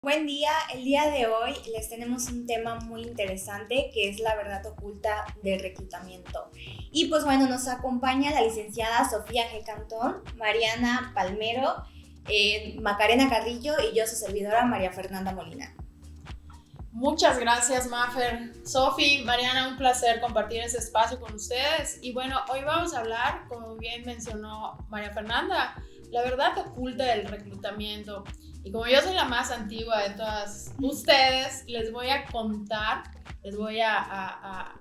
Buen día, el día de hoy les tenemos un tema muy interesante que es la verdad oculta del reclutamiento. Y pues bueno, nos acompaña la licenciada Sofía G. Cantón, Mariana Palmero, Macarena Carrillo y yo su servidora María Fernanda Molina. Muchas gracias, Mafer. Sofi, Mariana, un placer compartir ese espacio con ustedes. Y bueno, hoy vamos a hablar, como bien mencionó María Fernanda, la verdad oculta del reclutamiento. Y como yo soy la más antigua de todas ustedes, les voy a contar, les voy a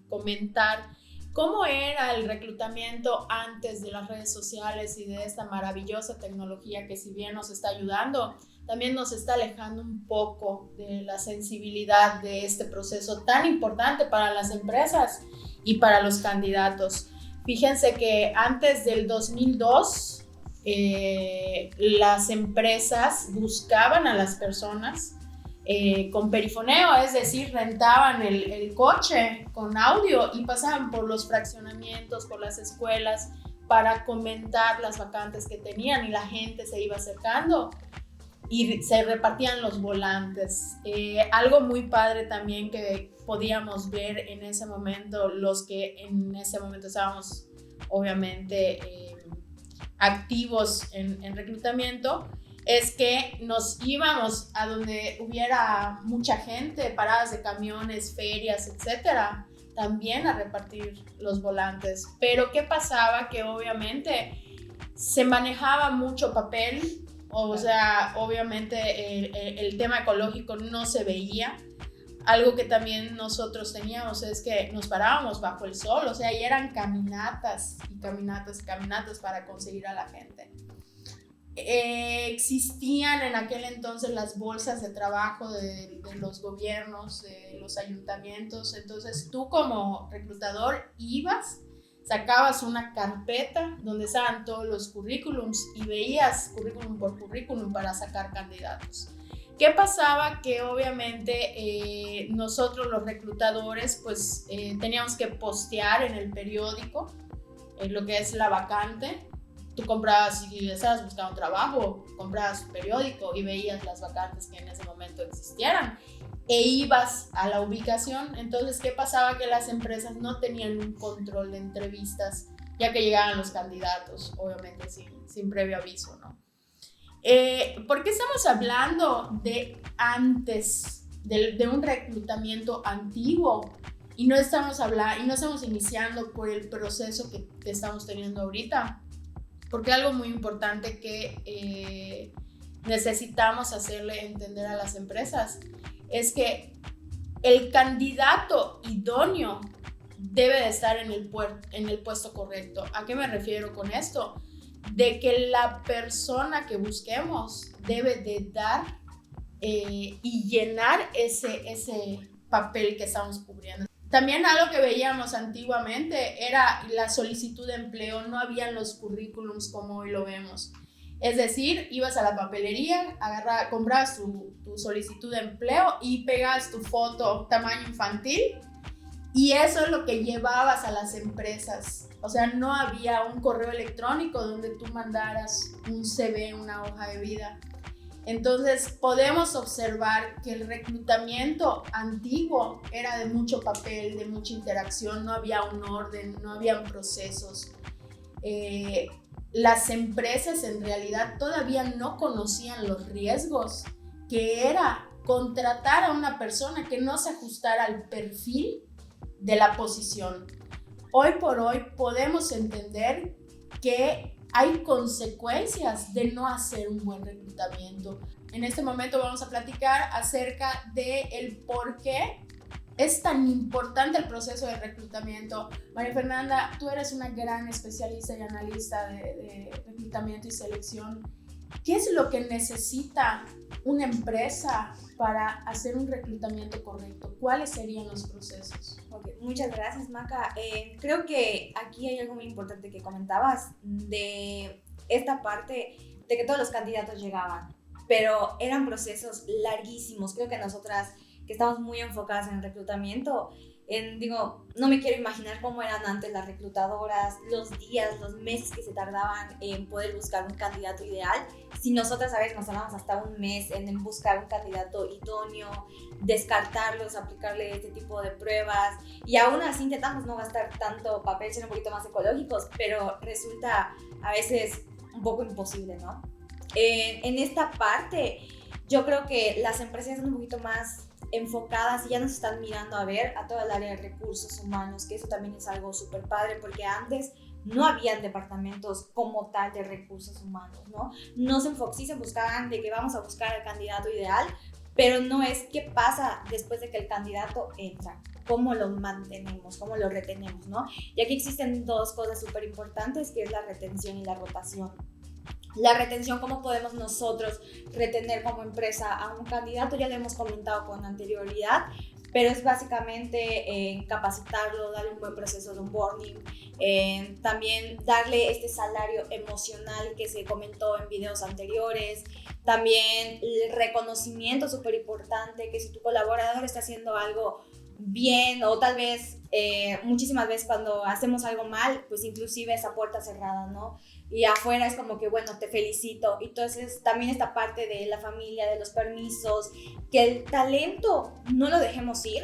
comentar cómo era el reclutamiento antes de las redes sociales y de esta maravillosa tecnología que, si bien nos está ayudando, también nos está alejando un poco de la sensibilidad de este proceso tan importante para las empresas y para los candidatos. Fíjense que antes del 2002, las empresas buscaban a las personas con perifoneo, es decir, rentaban el coche con audio y pasaban por los fraccionamientos, por las escuelas para comentar las vacantes que tenían, y la gente se iba acercando y se repartían los volantes. Algo muy padre también que podíamos ver en ese momento, los que en ese momento estábamos obviamente activos en reclutamiento, es que nos íbamos a donde hubiera mucha gente, paradas de camiones, ferias, etcétera, también a repartir los volantes. Pero ¿qué pasaba? Que obviamente se manejaba mucho papel, o sea, obviamente el tema ecológico no se veía. Algo que también nosotros teníamos es que nos parábamos bajo el sol, o sea, y eran caminatas y caminatas y caminatas para conseguir a la gente. Existían en aquel entonces las bolsas de trabajo de los gobiernos, de los ayuntamientos. Entonces tú, como reclutador, ibas, sacabas una carpeta donde estaban todos los currículums y veías currículum por currículum para sacar candidatos. ¿Qué pasaba? Que obviamente nosotros los reclutadores pues teníamos que postear en el periódico lo que es la vacante. Tú comprabas, si estabas buscando un trabajo, comprabas un periódico y veías las vacantes que en ese momento existieran e ibas a la ubicación. Entonces, ¿qué pasaba? Que las empresas no tenían un control de entrevistas, ya que llegaban los candidatos, obviamente sin previo aviso, ¿no? ¿Por qué estamos hablando de antes, de un reclutamiento antiguo? Y no estamos iniciando por el proceso que estamos teniendo ahorita. Porque algo muy importante que necesitamos hacerle entender a las empresas es que el candidato idóneo debe de estar en el puesto correcto. ¿A qué me refiero con esto? De que la persona que busquemos debe de dar y llenar ese papel que estamos cubriendo. También algo que veíamos antiguamente era la solicitud de empleo. No habían los currículums como hoy lo vemos. Es decir, ibas a la papelería, comprabas tu solicitud de empleo y pegabas tu foto tamaño infantil, y eso es lo que llevabas a las empresas. O sea, no había un correo electrónico donde tú mandaras un CV, una hoja de vida. Entonces podemos observar que el reclutamiento antiguo era de mucho papel, de mucha interacción, no había un orden, no habían procesos. Las empresas en realidad todavía no conocían los riesgos que era contratar a una persona que no se ajustara al perfil de la posición. Hoy por hoy podemos entender que hay consecuencias de no hacer un buen reclutamiento. En este momento vamos a platicar acerca del por qué es tan importante el proceso de reclutamiento. María Fernanda, tú eres una gran especialista y analista de reclutamiento y selección. ¿Qué es lo que necesita una empresa para hacer un reclutamiento correcto? ¿Cuáles serían los procesos? Okay, muchas gracias, Maca. Creo que aquí hay algo muy importante que comentabas de esta parte de que todos los candidatos llegaban, pero eran procesos larguísimos. Creo que nosotras, que estamos muy enfocadas en el reclutamiento, No me quiero imaginar cómo eran antes las reclutadoras, los días, los meses que se tardaban en poder buscar un candidato ideal. Si nosotras a veces nos tardamos hasta un mes en buscar un candidato idóneo, descartarlos, aplicarle este tipo de pruebas, y aún así intentamos no gastar tanto papel, ser un poquito más ecológicos, pero resulta a veces un poco imposible, ¿no? En esta parte, yo creo que las empresas son un poquito más enfocadas y ya nos están mirando a ver a toda el área de recursos humanos, que eso también es algo súper padre, porque antes no habían departamentos como tal de recursos humanos, ¿no? Sí se buscaban de que vamos a buscar al candidato ideal, pero no es qué pasa después de que el candidato entra, cómo lo mantenemos, cómo lo retenemos, ¿no? Y aquí existen dos cosas súper importantes, que es la retención y la rotación. La retención, cómo podemos nosotros retener como empresa a un candidato, ya lo hemos comentado con anterioridad, pero es básicamente capacitarlo, darle un buen proceso de onboarding, también darle este salario emocional que se comentó en videos anteriores, también el reconocimiento súper importante, que si tu colaborador está haciendo algo bien, o tal vez muchísimas veces cuando hacemos algo mal, pues inclusive esa puerta cerrada, ¿no? Y afuera es como que, bueno, te felicito. Entonces también esta parte de la familia, de los permisos, que el talento no lo dejemos ir,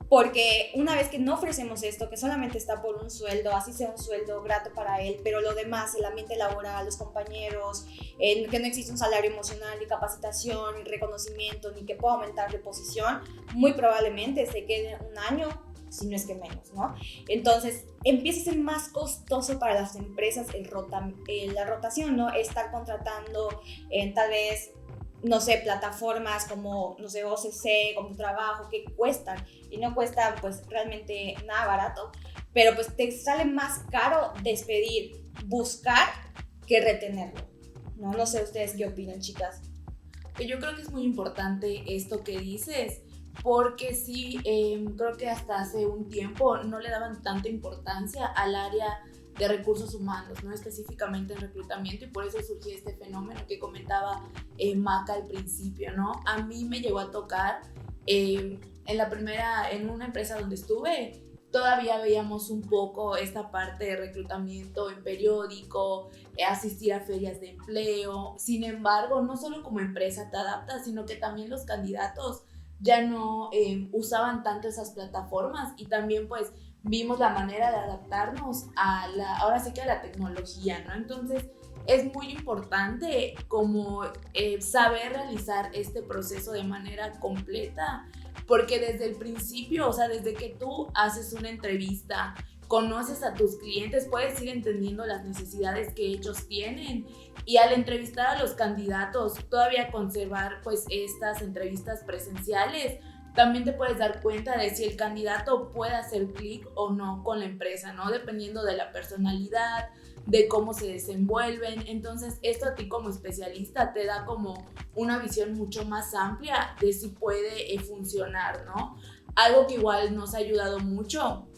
porque una vez que no ofrecemos esto, que solamente está por un sueldo, así sea un sueldo grato para él, pero lo demás, el ambiente laboral, los compañeros, que no existe un salario emocional, ni capacitación, ni reconocimiento, ni que pueda aumentar de posición, muy probablemente se quede un año, si no es que menos, ¿no? Entonces empieza a ser más costoso para las empresas la rotación, ¿no? Estar contratando tal vez, no sé, plataformas como, no sé, OCC, como trabajo, que cuestan, y no cuestan pues realmente nada barato, pero pues te sale más caro despedir, buscar, que retenerlo, ¿no? No sé ustedes qué opinan, chicas. Yo creo que es muy importante esto que dices, porque sí, creo que hasta hace un tiempo no le daban tanta importancia al área de recursos humanos, no específicamente en reclutamiento, y por eso surgió este fenómeno que comentaba Maca al principio, ¿no? A mí me llegó a tocar en una empresa donde estuve, todavía veíamos un poco esta parte de reclutamiento en periódico, asistir a ferias de empleo. Sin embargo, no solo como empresa te adaptas, sino que también los candidatos ya no usaban tanto esas plataformas, y también pues vimos la manera de adaptarnos ahora sí que a la tecnología, ¿no? Entonces es muy importante como saber realizar este proceso de manera completa, porque desde el principio, o sea, desde que tú haces una entrevista, conoces a tus clientes, puedes ir entendiendo las necesidades que ellos tienen, y al entrevistar a los candidatos, todavía conservar pues estas entrevistas presenciales, también te puedes dar cuenta de si el candidato puede hacer clic o no con la empresa, ¿no? Dependiendo de la personalidad, de cómo se desenvuelven. Entonces, esto a ti como especialista te da como una visión mucho más amplia de si puede funcionar, ¿no? Algo que igual nos ha ayudado mucho,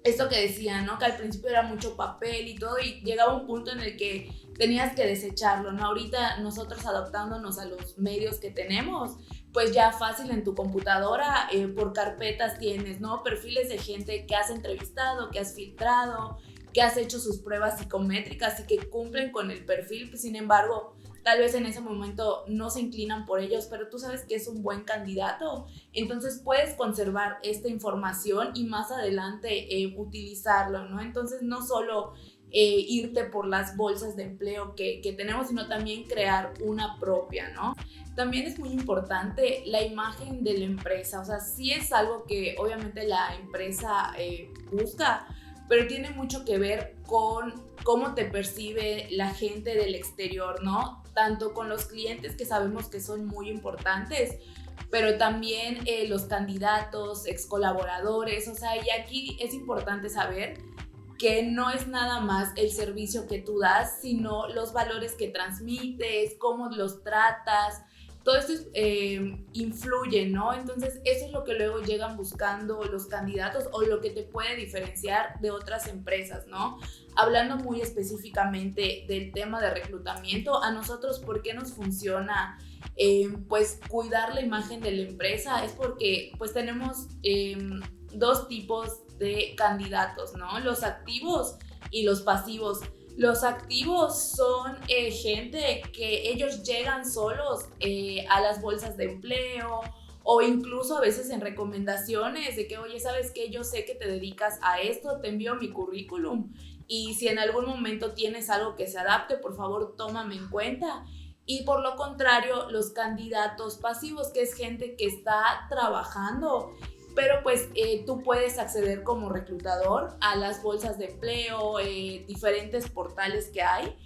esto que decía, ¿no? Que al principio era mucho papel y todo, y llegaba un punto en el que tenías que desecharlo, ¿no? Ahorita nosotros adaptándonos a los medios que tenemos, pues ya fácil en tu computadora, por carpetas tienes, ¿no? Perfiles de gente que has entrevistado, que has filtrado, que has hecho sus pruebas psicométricas y que cumplen con el perfil. Pues, sin embargo, tal vez en ese momento no se inclinan por ellos, pero tú sabes que es un buen candidato. Entonces puedes conservar esta información y más adelante utilizarlo, ¿no? Entonces no solo irte por las bolsas de empleo que tenemos, sino también crear una propia, ¿no? También es muy importante la imagen de la empresa, o sea, sí es algo que obviamente la empresa busca, pero tiene mucho que ver con cómo te percibe la gente del exterior, ¿no? Tanto con los clientes, que sabemos que son muy importantes, pero también los candidatos, ex colaboradores, o sea, y aquí es importante saber que no es nada más el servicio que tú das, sino los valores que transmites, cómo los tratas. Todo esto influye, ¿no? Entonces eso es lo que luego llegan buscando los candidatos, o lo que te puede diferenciar de otras empresas, ¿no? Hablando muy específicamente del tema de reclutamiento, a nosotros, ¿por qué nos funciona pues cuidar la imagen de la empresa? Es porque pues tenemos dos tipos de candidatos, ¿no? Los activos y los pasivos. Los activos son gente que ellos llegan solos a las bolsas de empleo o incluso a veces en recomendaciones de que, oye, ¿sabes qué? Yo sé que te dedicas a esto, te envío mi currículum y si en algún momento tienes algo que se adapte, por favor, tómame en cuenta. Y por lo contrario, los candidatos pasivos, que es gente que está trabajando, pero pues tú puedes acceder como reclutador a las bolsas de empleo, diferentes portales que hay.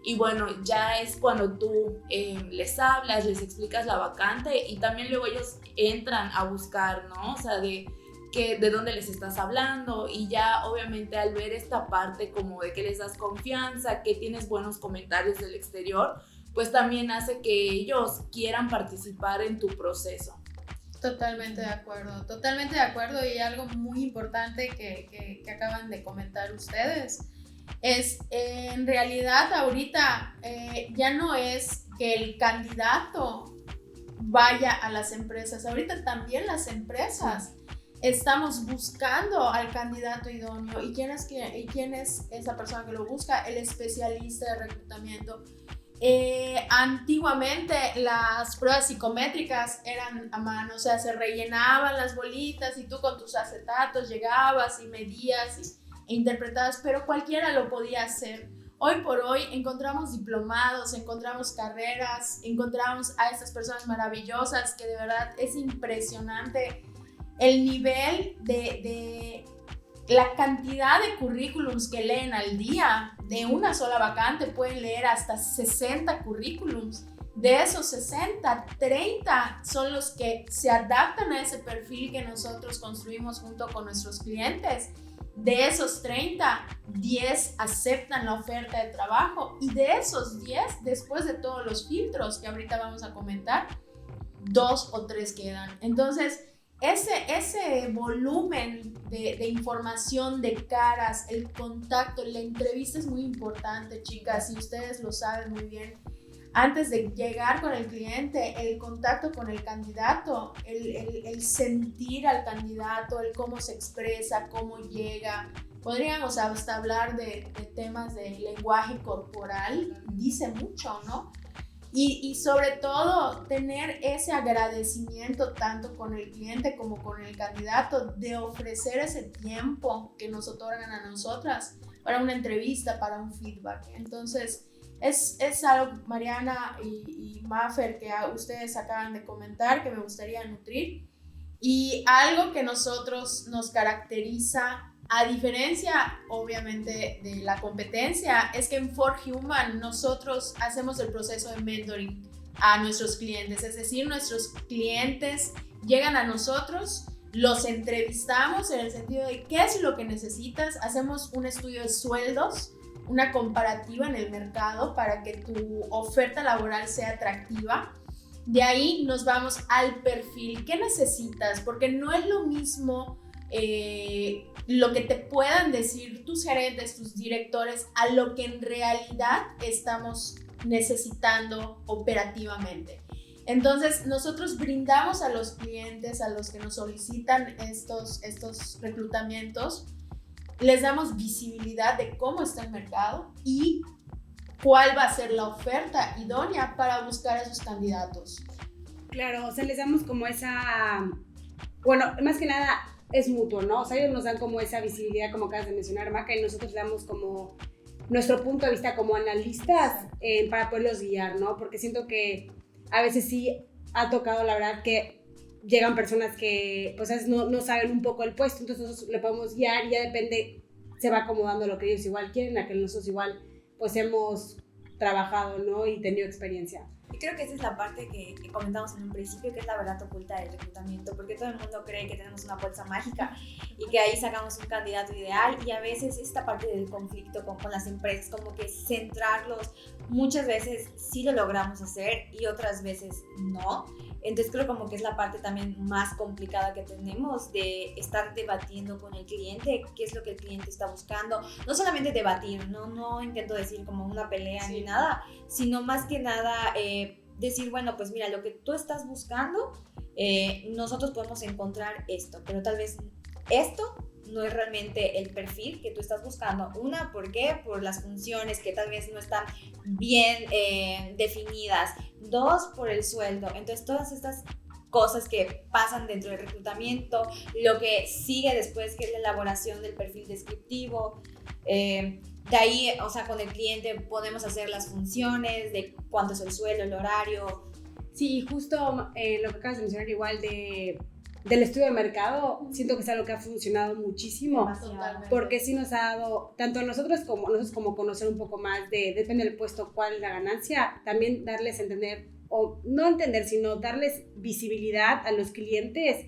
Y bueno, ya es cuando tú les hablas, les explicas la vacante y también luego ellos entran a buscar, ¿no? O sea, de dónde les estás hablando y ya obviamente al ver esta parte como de que les das confianza, que tienes buenos comentarios del exterior, pues también hace que ellos quieran participar en tu proceso. Totalmente de acuerdo y algo muy importante que acaban de comentar ustedes es en realidad ahorita ya no es que el candidato vaya a las empresas, ahorita también las empresas estamos buscando al candidato idóneo. ¿Y quién es esa persona que lo busca? El especialista de reclutamiento. Antiguamente las pruebas psicométricas eran a mano, o sea, se rellenaban las bolitas y tú con tus acetatos llegabas y medías e interpretabas, pero cualquiera lo podía hacer. Hoy por hoy encontramos diplomados, encontramos carreras, encontramos a estas personas maravillosas que de verdad es impresionante el nivel de la cantidad de currículums que leen al día. De una sola vacante pueden leer hasta 60 currículums. De esos 60, 30 son los que se adaptan a ese perfil que nosotros construimos junto con nuestros clientes. De esos 30, 10 aceptan la oferta de trabajo y de esos 10, después de todos los filtros que ahorita vamos a comentar, 2 o 3 quedan. Entonces, ese volumen de información, de caras, el contacto, la entrevista es muy importante, chicas, y ustedes lo saben muy bien. Antes de llegar con el cliente, el contacto con el candidato, el sentir al candidato, el cómo se expresa, cómo llega. Podríamos hasta hablar de temas de lenguaje corporal, dice mucho, ¿no? Y sobre todo tener ese agradecimiento tanto con el cliente como con el candidato de ofrecer ese tiempo que nos otorgan a nosotras para una entrevista, para un feedback. Entonces es algo, Mariana y Mafer, que ustedes acaban de comentar, que me gustaría nutrir, y algo que nosotros nos caracteriza, a diferencia, obviamente, de la competencia, es que en For Human nosotros hacemos el proceso de mentoring a nuestros clientes. Es decir, nuestros clientes llegan a nosotros, los entrevistamos en el sentido de qué es lo que necesitas, hacemos un estudio de sueldos, una comparativa en el mercado para que tu oferta laboral sea atractiva. De ahí nos vamos al perfil. ¿Qué necesitas? Porque no es lo mismo lo que te puedan decir tus gerentes, tus directores, a lo que en realidad estamos necesitando operativamente. Entonces, nosotros brindamos a los clientes, a los que nos solicitan estos reclutamientos, les damos visibilidad de cómo está el mercado y cuál va a ser la oferta idónea para buscar a esos candidatos. Claro, o sea, les damos como esa, bueno, más que nada es mutuo, ¿no? O sea, ellos nos dan como esa visibilidad, como acabas de mencionar, Maca, y nosotros damos como nuestro punto de vista como analistas para poderlos guiar, ¿no? Porque siento que a veces sí ha tocado, la verdad, que llegan personas que pues no saben un poco el puesto, entonces nosotros le podemos guiar y ya depende, se va acomodando lo que ellos igual quieren, a que nosotros igual pues hemos trabajado, ¿no? Y tenido experiencia. Y creo que esa es la parte que comentamos en un principio, que es la verdad oculta del reclutamiento, porque todo el mundo cree que tenemos una bolsa mágica y que ahí sacamos un candidato ideal, y a veces esta parte del conflicto con las empresas, como que centrarlos, muchas veces sí lo logramos hacer y otras veces no. Entonces creo como que es la parte también más complicada que tenemos, de estar debatiendo con el cliente qué es lo que el cliente está buscando. No solamente debatir, no intento decir como una pelea ni nada, sino más que nada decir, bueno, pues mira, lo que tú estás buscando, nosotros podemos encontrar esto, pero tal vez esto no es realmente el perfil que tú estás buscando. Una, ¿por qué? Por las funciones que tal vez no están bien definidas. Dos, por el sueldo. Entonces, todas estas cosas que pasan dentro del reclutamiento, lo que sigue después, que es la elaboración del perfil descriptivo. De ahí, o sea, con el cliente podemos hacer las funciones, de cuánto es el sueldo, el horario. Sí, justo lo que acabas de mencionar igual del estudio de mercado, siento que es algo que ha funcionado muchísimo. Totalmente. Porque sí nos ha dado, tanto a nosotros como conocer un poco más depende del puesto, cuál es la ganancia, también darles a entender, o no entender, sino darles visibilidad a los clientes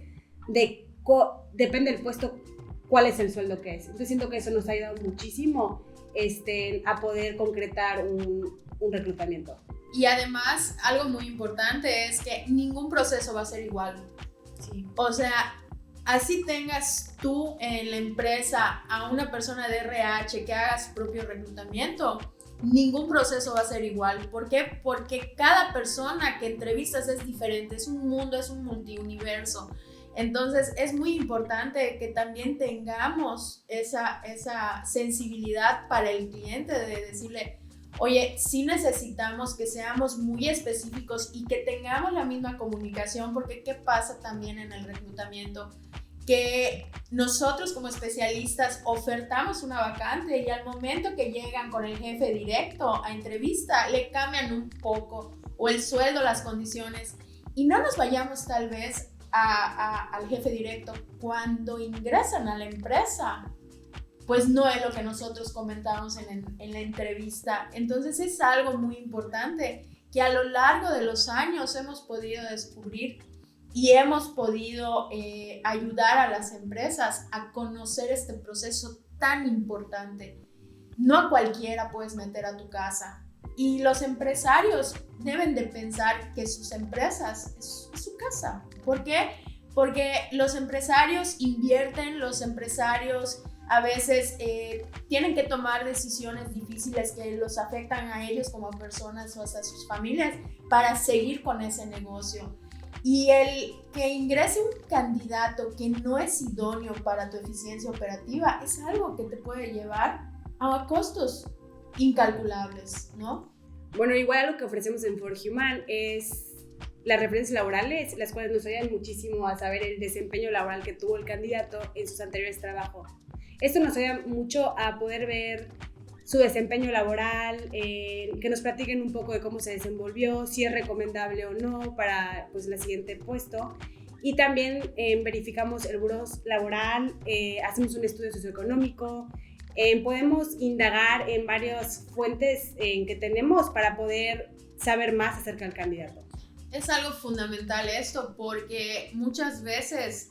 depende del puesto, cuál es el sueldo que es. Entonces siento que eso nos ha ayudado muchísimo a poder concretar un reclutamiento. Y además, algo muy importante es que ningún proceso va a ser igual. Sí. O sea, así tengas tú en la empresa a una persona de RH que haga su propio reclutamiento, ningún proceso va a ser igual. ¿Por qué? Porque cada persona que entrevistas es diferente, es un mundo, es un multiuniverso. Entonces es muy importante que también tengamos esa sensibilidad para el cliente de decirle, oye, sí necesitamos que seamos muy específicos y que tengamos la misma comunicación, porque ¿qué pasa también en el reclutamiento? Que nosotros como especialistas ofertamos una vacante y al momento que llegan con el jefe directo a entrevista, le cambian un poco o el sueldo, las condiciones, y no nos vayamos tal vez al jefe directo cuando ingresan a la empresa. Pues no es lo que nosotros comentamos en la entrevista. Entonces es algo muy importante que a lo largo de los años hemos podido descubrir y hemos podido ayudar a las empresas a conocer este proceso tan importante. No a cualquiera puedes meter a tu casa. Y los empresarios deben de pensar que sus empresas es su casa. ¿Por qué? Porque los empresarios invierten, los empresarios a veces tienen que tomar decisiones difíciles que los afectan a ellos como personas o a sus familias para seguir con ese negocio. Y el que ingrese un candidato que no es idóneo para tu eficiencia operativa es algo que te puede llevar a costos incalculables, ¿no? Bueno, igual lo que ofrecemos en For Human es las referencias laborales, las cuales nos ayudan muchísimo a saber el desempeño laboral que tuvo el candidato en sus anteriores trabajos. Esto nos ayuda mucho a poder ver su desempeño laboral, que nos platiquen un poco de cómo se desenvolvió, si es recomendable o no para pues, el siguiente puesto. Y también verificamos el buró laboral, hacemos un estudio socioeconómico, podemos indagar en varias fuentes que tenemos para poder saber más acerca del candidato. Es algo fundamental esto porque muchas veces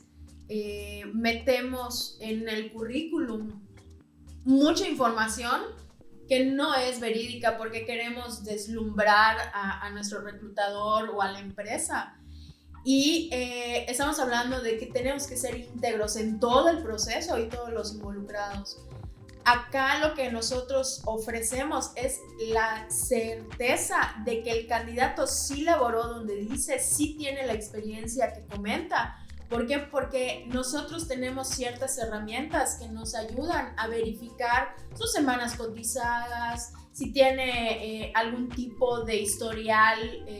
metemos en el currículum mucha información que no es verídica porque queremos deslumbrar a nuestro reclutador o a la empresa. Y estamos hablando de que tenemos que ser íntegros en todo el proceso y todos los involucrados. Acá lo que nosotros ofrecemos es la certeza de que el candidato sí laboró donde dice, sí tiene la experiencia que comenta. ¿Por qué? Porque nosotros tenemos ciertas herramientas que nos ayudan a verificar sus semanas cotizadas, si tiene algún tipo de historial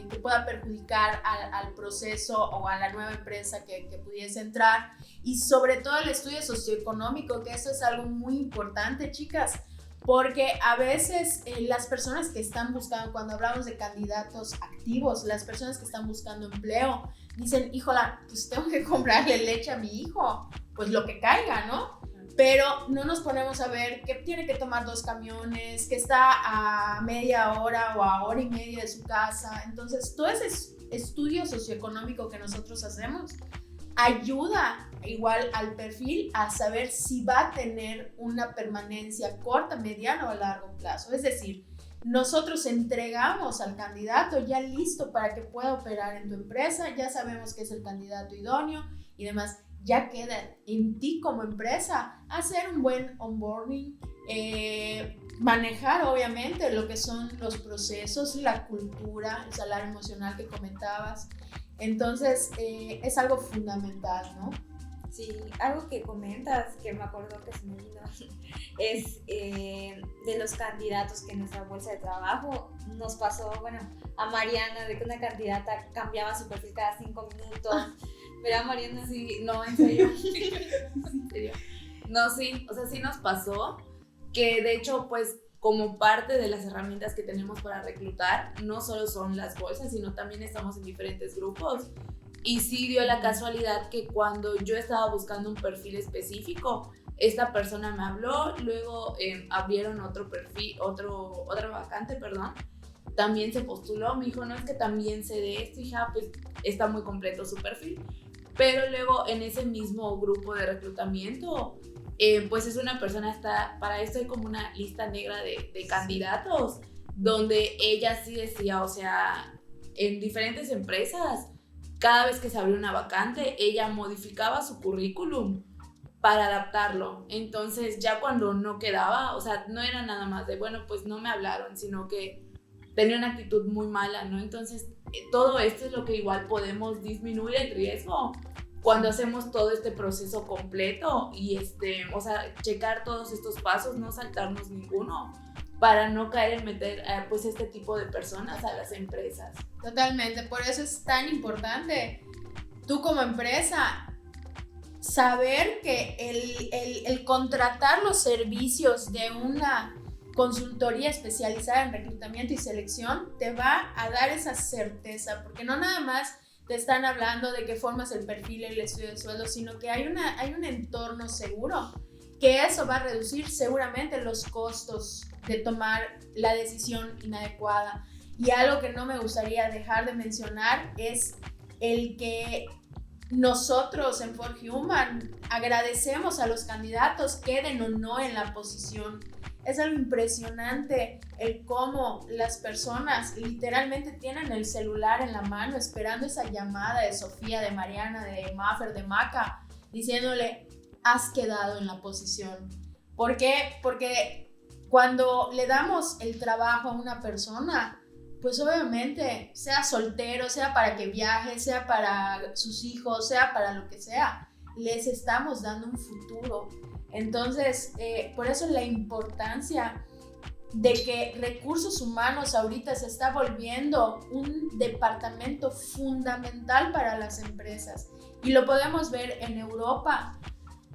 que pueda perjudicar al proceso o a la nueva empresa que pudiese entrar. Y sobre todo el estudio socioeconómico, que eso es algo muy importante, chicas, porque a veces las personas que están buscando, cuando hablamos de candidatos activos, las personas que están buscando empleo, dicen, híjola, pues tengo que comprarle leche a mi hijo, pues lo que caiga, ¿no? Pero no nos ponemos a ver que tiene que tomar 2 camiones, que está a media hora o a hora y media de su casa. Entonces, todo ese estudio socioeconómico que nosotros hacemos ayuda igual al perfil a saber si va a tener una permanencia corta, mediana o a largo plazo. Es decir, nosotros entregamos al candidato ya listo para que pueda operar en tu empresa, ya sabemos que es el candidato idóneo y demás. Ya queda en ti como empresa hacer un buen onboarding, manejar obviamente lo que son los procesos, la cultura, el salario emocional que comentabas. Entonces es algo fundamental, ¿no? Sí, algo que comentas, que me acuerdo que se me vino, es de los candidatos que en nuestra bolsa de trabajo nos pasó, bueno, a Mariana, de que una candidata cambiaba su perfil cada 5 minutos. ¿Verdad, Mariana? Sí, no, en serio. ¿En serio? No, sí, o sea, sí nos pasó que de hecho, pues, como parte de las herramientas que tenemos para reclutar, no solo son las bolsas, sino también estamos en diferentes grupos. Y sí dio la casualidad que cuando yo estaba buscando un perfil específico, esta persona me habló, luego abrieron otro perfil, otra vacante, perdón. También se postuló, me dijo, no, es que también sé de esto, y dije, pues está muy completo su perfil. Pero luego en ese mismo grupo de reclutamiento, pues es una persona, para esto hay como una lista negra de candidatos, donde ella sí decía, o sea, en diferentes empresas, cada vez que se abrió una vacante, ella modificaba su currículum para adaptarlo. Entonces ya cuando no quedaba, o sea, no era nada más de, bueno, pues no me hablaron, sino que tenía una actitud muy mala, ¿no? Entonces todo esto es lo que igual podemos disminuir el riesgo cuando hacemos todo este proceso completo y o sea, checar todos estos pasos, no saltarnos ninguno, para no caer en meter pues este tipo de personas a las empresas. Totalmente, por eso es tan importante tú como empresa saber que el contratar los servicios de una consultoría especializada en reclutamiento y selección te va a dar esa certeza, porque no nada más te están hablando de que formas el perfil, el estudio de sueldo, sino que hay un entorno seguro, que eso va a reducir seguramente los costos de tomar la decisión inadecuada. Y algo que no me gustaría dejar de mencionar es el que nosotros en For Human agradecemos a los candidatos, queden o no en la posición. Es algo impresionante el cómo las personas literalmente tienen el celular en la mano esperando esa llamada de Sofía, de Mariana, de Maffer, de Maca, diciéndole, has quedado en la posición. ¿Por qué? Porque cuando le damos el trabajo a una persona, pues obviamente, sea soltero, sea para que viaje, sea para sus hijos, sea para lo que sea, les estamos dando un futuro. Entonces, por eso la importancia de que recursos humanos ahorita se está volviendo un departamento fundamental para las empresas. Y lo podemos ver en Europa,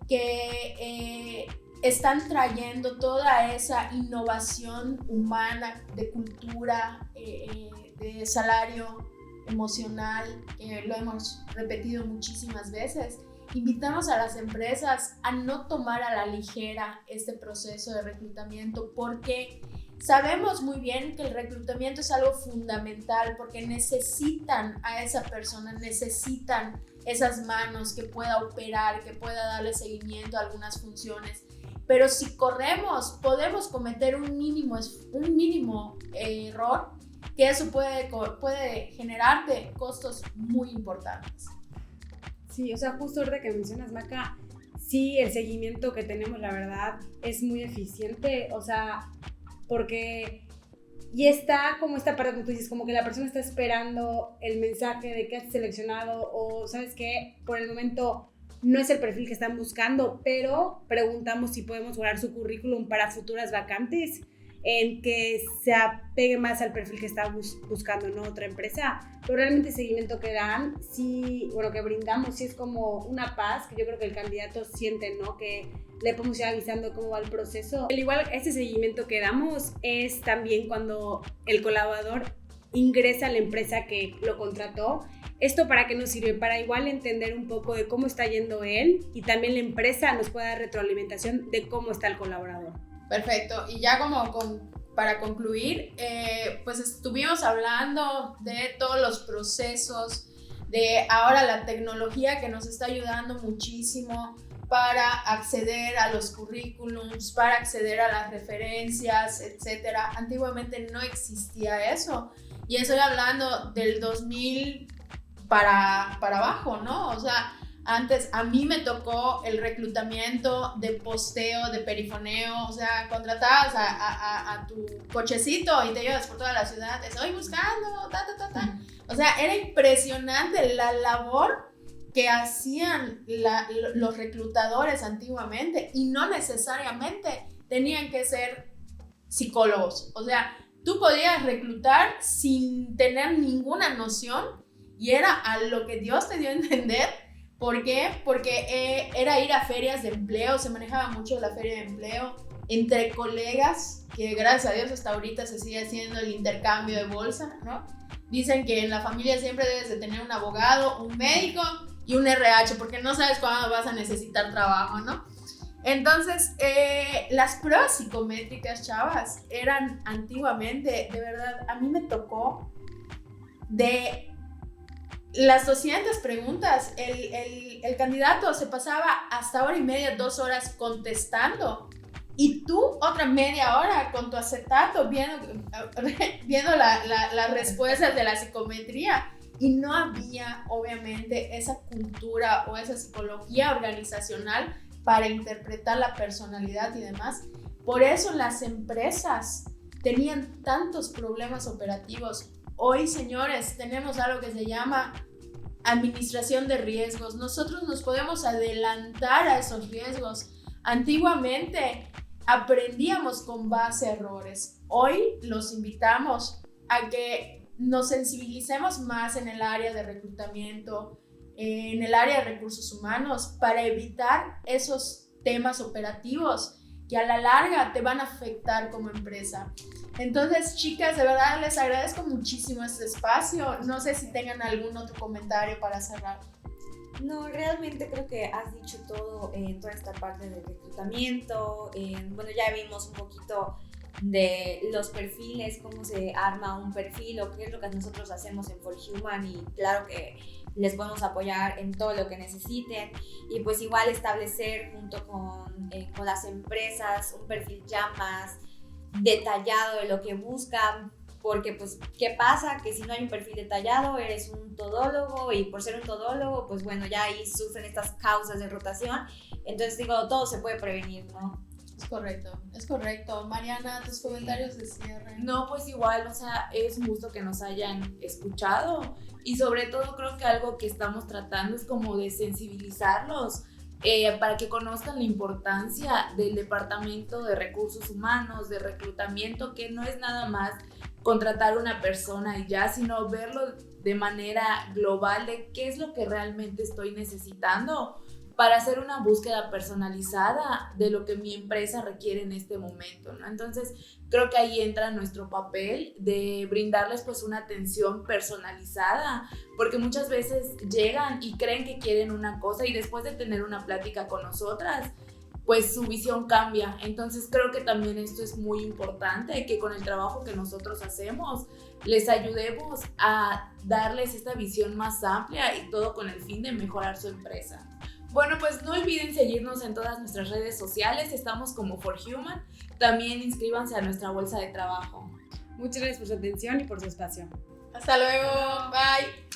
que están trayendo toda esa innovación humana de cultura, de salario emocional, que lo hemos repetido muchísimas veces. Invitamos a las empresas a no tomar a la ligera este proceso de reclutamiento, porque sabemos muy bien que el reclutamiento es algo fundamental, porque necesitan a esa persona, necesitan esas manos que pueda operar, que pueda darle seguimiento a algunas funciones. Pero si corremos, podemos cometer un mínimo error, que eso puede generarte costos muy importantes. Sí, o sea, justo ahorita que mencionas, Maca, sí, el seguimiento que tenemos, la verdad, es muy eficiente, o sea, porque, y está como esta parte que tú dices, como que la persona está esperando el mensaje de que has seleccionado, o ¿sabes qué? Por el momento no es el perfil que están buscando, pero preguntamos si podemos guardar su currículum para futuras vacantes, en que se apegue más al perfil que está buscando, ¿no? Otra empresa. Pero realmente el seguimiento que dan, sí, bueno, que brindamos, sí es como una paz que yo creo que el candidato siente, ¿no? Que le podemos ir avisando cómo va el proceso. Al igual, este seguimiento que damos es también cuando el colaborador ingresa a la empresa que lo contrató. ¿Esto para qué nos sirve? Para igual entender un poco de cómo está yendo él, y también la empresa nos puede dar retroalimentación de cómo está el colaborador. Perfecto, y ya para concluir, pues estuvimos hablando de todos los procesos, de ahora la tecnología que nos está ayudando muchísimo para acceder a los currículums, para acceder a las referencias, etcétera. Antiguamente no existía eso, y estoy hablando del 2000 para abajo, ¿no? O sea, antes a mí me tocó el reclutamiento de posteo, de perifoneo, o sea, contratabas a tu cochecito y te llevas por toda la ciudad, te estoy buscando, O sea, era impresionante la labor que hacían los reclutadores antiguamente, y no necesariamente tenían que ser psicólogos. O sea, tú podías reclutar sin tener ninguna noción, y era a lo que Dios te dio a entender. ¿Por qué? Porque era ir a ferias de empleo, se manejaba mucho la feria de empleo entre colegas, que gracias a Dios hasta ahorita se sigue haciendo el intercambio de bolsa, ¿no? Dicen que en la familia siempre debes de tener un abogado, un médico y un RH, porque no sabes cuándo vas a necesitar trabajo, ¿no? Entonces, las pruebas psicométricas, chavas, eran antiguamente, de verdad, a mí me tocó de las 200 preguntas, el candidato se pasaba hasta 1:30, 2 horas contestando, y tú otra media hora con tu acetato viendo las respuestas de la psicometría. Y no había, obviamente, esa cultura o esa psicología organizacional para interpretar la personalidad y demás. Por eso las empresas tenían tantos problemas operativos. Hoy, señores, tenemos algo que se llama administración de riesgos. Nosotros nos podemos adelantar a esos riesgos. Antiguamente aprendíamos con base a errores. Hoy los invitamos a que nos sensibilicemos más en el área de reclutamiento, en el área de recursos humanos, para evitar esos temas operativos que a la larga te van a afectar como empresa. Entonces, chicas, de verdad les agradezco muchísimo este espacio. No sé si tengan algún otro comentario para cerrar. No, realmente creo que has dicho todo en toda esta parte del reclutamiento. Bueno, ya vimos un poquito de los perfiles, cómo se arma un perfil o qué es lo que nosotros hacemos en For Human, y claro que les podemos apoyar en todo lo que necesiten, y pues igual establecer junto con las empresas un perfil ya más detallado de lo que buscan, porque pues ¿qué pasa? Que si no hay un perfil detallado eres un todólogo, y por ser un todólogo pues bueno, ya ahí sufren estas causas de rotación. Entonces digo, todo se puede prevenir, ¿no? Es correcto. Mariana, tus comentarios de cierre. No, pues igual, o sea, es un gusto que nos hayan escuchado, y sobre todo creo que algo que estamos tratando es como de sensibilizarlos para que conozcan la importancia del departamento de recursos humanos, de reclutamiento, que no es nada más contratar a una persona y ya, sino verlo de manera global de qué es lo que realmente estoy necesitando para hacer una búsqueda personalizada de lo que mi empresa requiere en este momento, ¿no? Entonces, creo que ahí entra nuestro papel de brindarles pues una atención personalizada, porque muchas veces llegan y creen que quieren una cosa, y después de tener una plática con nosotras, pues su visión cambia. Entonces, creo que también esto es muy importante, que con el trabajo que nosotros hacemos, les ayudemos a darles esta visión más amplia, y todo con el fin de mejorar su empresa. Bueno, pues no olviden seguirnos en todas nuestras redes sociales, estamos como For Human. También inscríbanse a nuestra bolsa de trabajo. Muchas gracias por su atención y por su espacio. Hasta luego, bye.